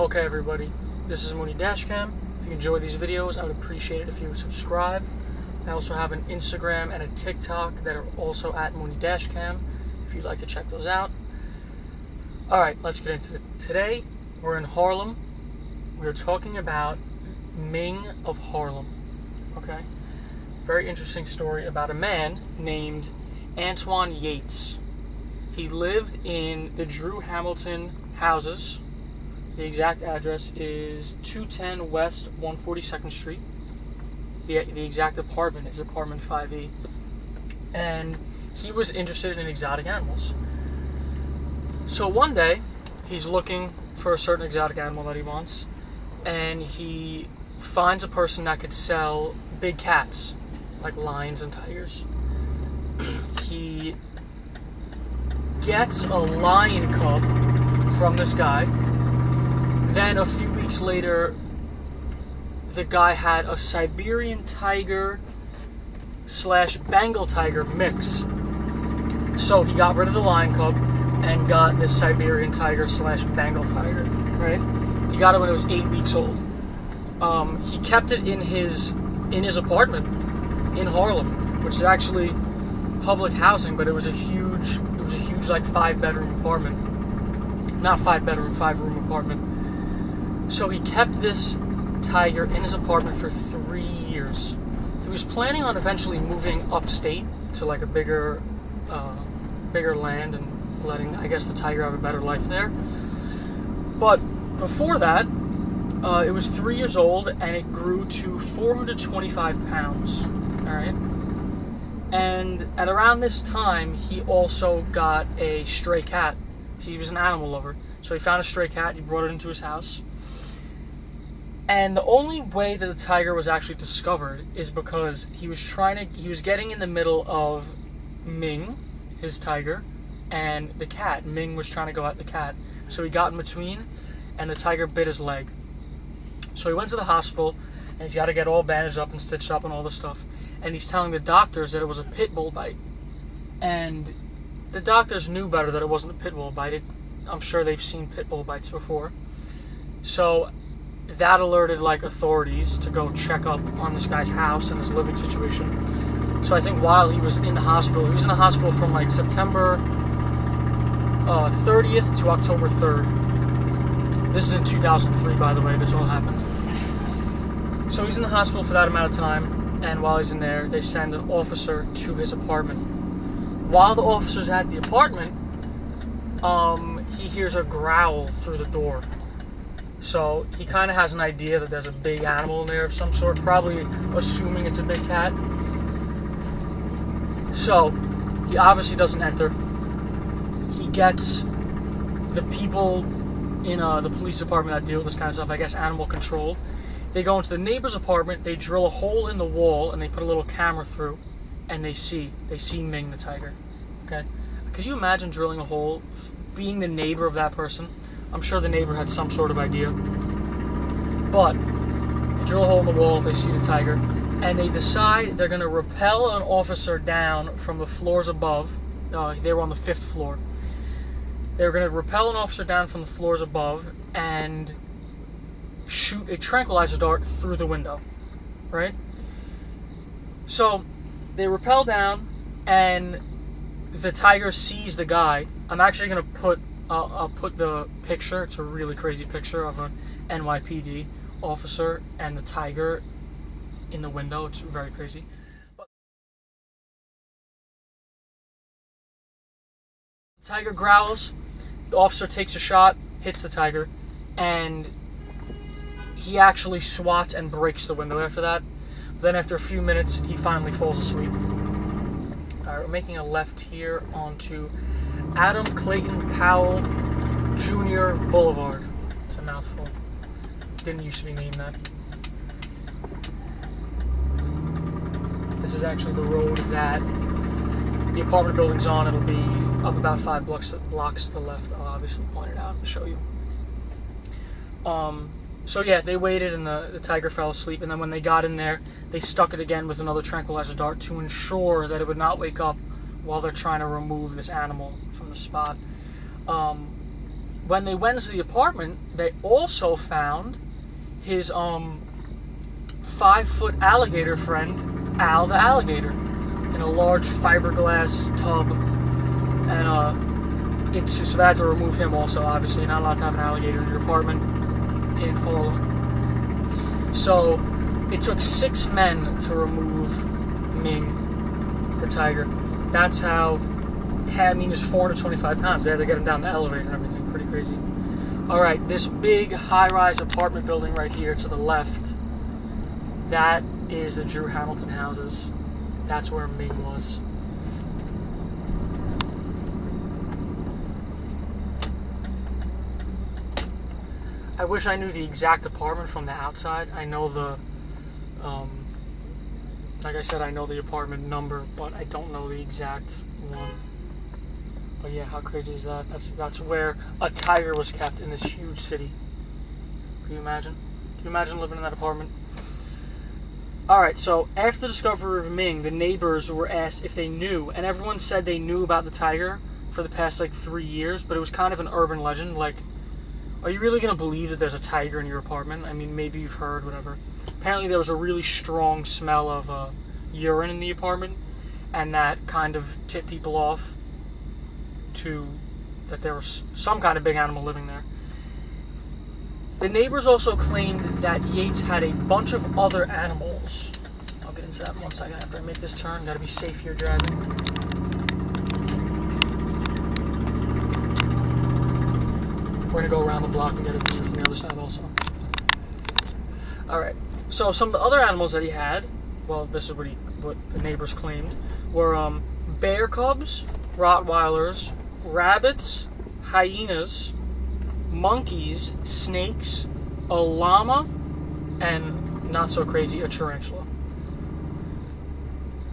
Okay everybody, this is mooneydashcam. If you enjoy these videos, I would appreciate it if you would subscribe. I also have an Instagram and a TikTok that are also at mooneydashcam, if you'd like to check those out. Alright, let's get into it. Today, we're in Harlem. We're talking about Ming of Harlem. Okay? Very interesting story about a man named Antoine Yates. He lived in the Drew Hamilton houses. The exact address is 210 West 142nd Street. The exact apartment is apartment 5E. And he was interested in exotic animals. So one day, he's looking for a certain exotic animal that he wants, and he finds a person that could sell big cats, like lions and tigers. He gets a lion cub from this guy. Then a few weeks later, the guy had a Siberian Tiger / Bengal Tiger mix. So he got rid of the lion cub and got this Siberian Tiger / Bengal Tiger, right? He got it when it was 8 weeks old. He kept it in his apartment in Harlem, which is actually public housing, but it was a huge like 5-bedroom apartment. Not 5-bedroom, 5-room apartment. So he kept this tiger in his apartment for 3 years. He was planning on eventually moving upstate to like a bigger land and letting, I guess, the tiger have a better life there. But before that, it was 3 years old and it grew to 425 pounds. All right. And at around this time, he also got a stray cat. He was an animal lover. So he found a stray cat, he brought it into his house. And the only way that the tiger was actually discovered is because he was getting in the middle of Ming, his tiger, and the cat. Ming was trying to go at the cat. So he got in between, and the tiger bit his leg. So he went to the hospital, and he's got to get all bandaged up and stitched up and all this stuff. And he's telling the doctors that it was a pit bull bite. And the doctors knew better that it wasn't a pit bull bite. I'm sure they've seen pit bull bites before. So that alerted like authorities to go check up on this guy's house and his living situation. So I think while he was in the hospital, he was in the hospital from like September 30th to October 3rd. This is in 2003, by the way, this all happened. So he's in the hospital for that amount of time. And while he's in there, they send an officer to his apartment. While the officer's at the apartment, he hears a growl through the door. So he kind of has an idea that there's a big animal in there of some sort, probably assuming it's a big cat. So he obviously doesn't enter. He gets the people in the police department that deal with this kind of stuff, I guess animal control. They go into the neighbor's apartment, they drill a hole in the wall, and they put a little camera through, and they see Ming the tiger. Okay? Could you imagine drilling a hole, being the neighbor of that person? I'm sure the neighbor had some sort of idea. But they drill a hole in the wall, they see the tiger, and they decide they're going to rappel an officer down from the floors above. They were on the 5th floor. They were going to rappel an officer down from the floors above and shoot a tranquilizer dart through the window, right? So they rappel down, and the tiger sees the guy. I'm actually gonna I'll put the picture. It's a really crazy picture of an NYPD officer and the tiger in the window. It's very crazy. But the tiger growls. The officer takes a shot, hits the tiger, and he actually swats and breaks the window after that. Then after a few minutes, he finally falls asleep. Alright, we're making a left here onto Adam Clayton Powell Jr. Boulevard. It's a mouthful. Didn't used to be named that. This is actually the road that the apartment building's on. It'll be up about 5 blocks to the left. I'll obviously point it out and show you. So yeah, they waited and the tiger fell asleep, and then when they got in there, they stuck it again with another tranquilizer dart to ensure that it would not wake up while they're trying to remove this animal from the spot. when they went into the apartment, they also found his 5-foot alligator friend, Al the alligator, in a large fiberglass tub. And so they had to remove him also, obviously. You're not allowed to have an alligator in your apartment in Harlem. So it took 6 men to remove Ming, the tiger. That's how, I mean, it's 425 pounds. They had to get him down the elevator and everything. Pretty crazy. Alright, this big high-rise apartment building right here to the left, that is the Drew Hamilton houses. That's where Ming was. I wish I knew the exact apartment from the outside. I know the, like I said, I know the apartment number, but I don't know the exact one. But yeah, how crazy is that? That's where a tiger was kept in this huge city. Can you imagine? Can you imagine living in that apartment? Alright, so after the discovery of Ming, the neighbors were asked if they knew, and everyone said they knew about the tiger for the past, 3 years, but it was kind of an urban legend. Like, are you really going to believe that there's a tiger in your apartment? I mean, maybe you've heard, whatever. Apparently there was a really strong smell of urine in the apartment, and that kind of tipped people off to that there was some kind of big animal living there. The neighbors also claimed that Yates had a bunch of other animals. I'll get into that in 1 second after I make this turn. Gotta be safe here driving. We're gonna go around the block and get a view from the other side also. Alright, so some of the other animals that he had, well, this is what the neighbors claimed, were bear cubs, Rottweilers, rabbits, hyenas, monkeys, snakes, a llama, and, not so crazy, a tarantula.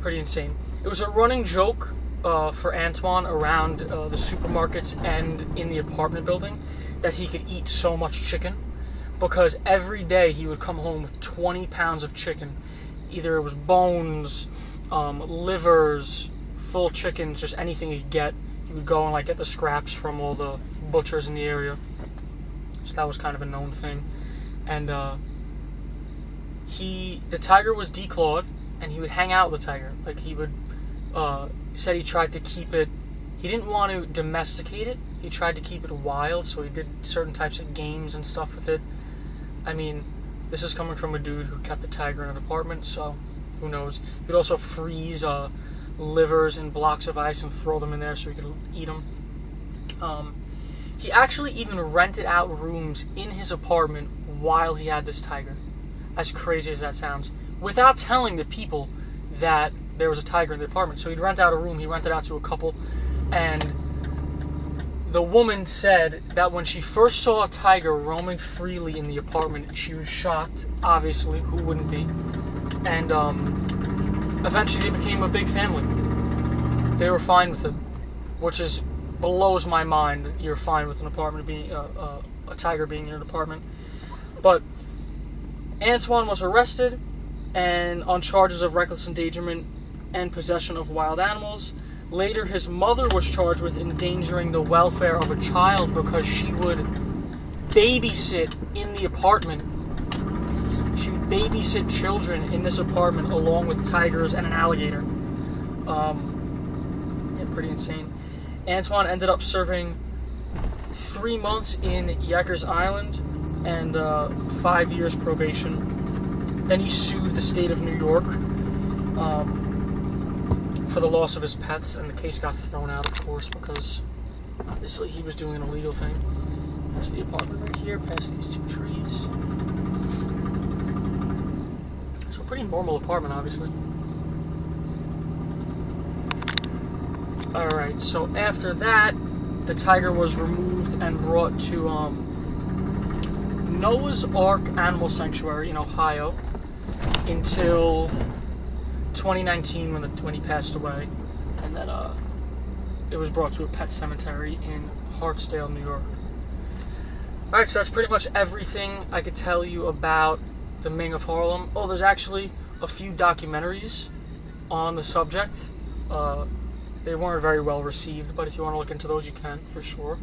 Pretty insane. It was a running joke for Antoine around the supermarkets and in the apartment building that he could eat so much chicken, because every day he would come home with 20 pounds of chicken. Either it was bones, livers, full chickens, just anything he could get. He would go and get the scraps from all the butchers in the area. So that was kind of a known thing. And the tiger was declawed, and he would hang out with the tiger. He would, said he tried to keep it, he didn't want to domesticate it. He tried to keep it wild, so he did certain types of games and stuff with it. I mean, this is coming from a dude who kept a tiger in an apartment, so who knows. He would also freeze livers in blocks of ice and throw them in there so he could eat them. He actually even rented out rooms in his apartment while he had this tiger. As crazy as that sounds. Without telling the people that there was a tiger in the apartment. So he'd rent out a room, he rented out to a couple, and the woman said that when she first saw a tiger roaming freely in the apartment, she was shocked, obviously, who wouldn't be, and eventually they became a big family. They were fine with it, which blows my mind that you're fine with an apartment being, a tiger being in an apartment. But Antoine was arrested and on charges of reckless endangerment and possession of wild animals. Later, his mother was charged with endangering the welfare of a child because she would babysit in the apartment. She would babysit children in this apartment along with tigers and an alligator. Yeah, pretty insane. Antoine ended up serving 3 months in Yikers Island and 5 years probation. Then he sued the state of New York for the loss of his pets, and the case got thrown out, of course, because obviously he was doing an illegal thing. There's the apartment right here, past these 2 trees. So a pretty normal apartment, obviously. Alright, so after that, the tiger was removed and brought to Noah's Ark Animal Sanctuary in Ohio until 2019 when he passed away, and then it was brought to a pet cemetery in Hartsdale, New York. Alright, so that's pretty much everything I could tell you about the Ming of Harlem. Oh, there's actually a few documentaries on the subject. They weren't very well received, but if you want to look into those, you can, for sure.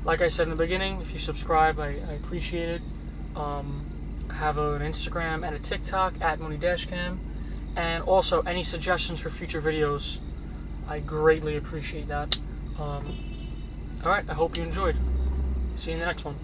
Like I said in the beginning, if you subscribe, I appreciate it. I have an Instagram and a TikTok at mooneydashcam. And also, any suggestions for future videos, I greatly appreciate that. Alright, I hope you enjoyed. See you in the next one.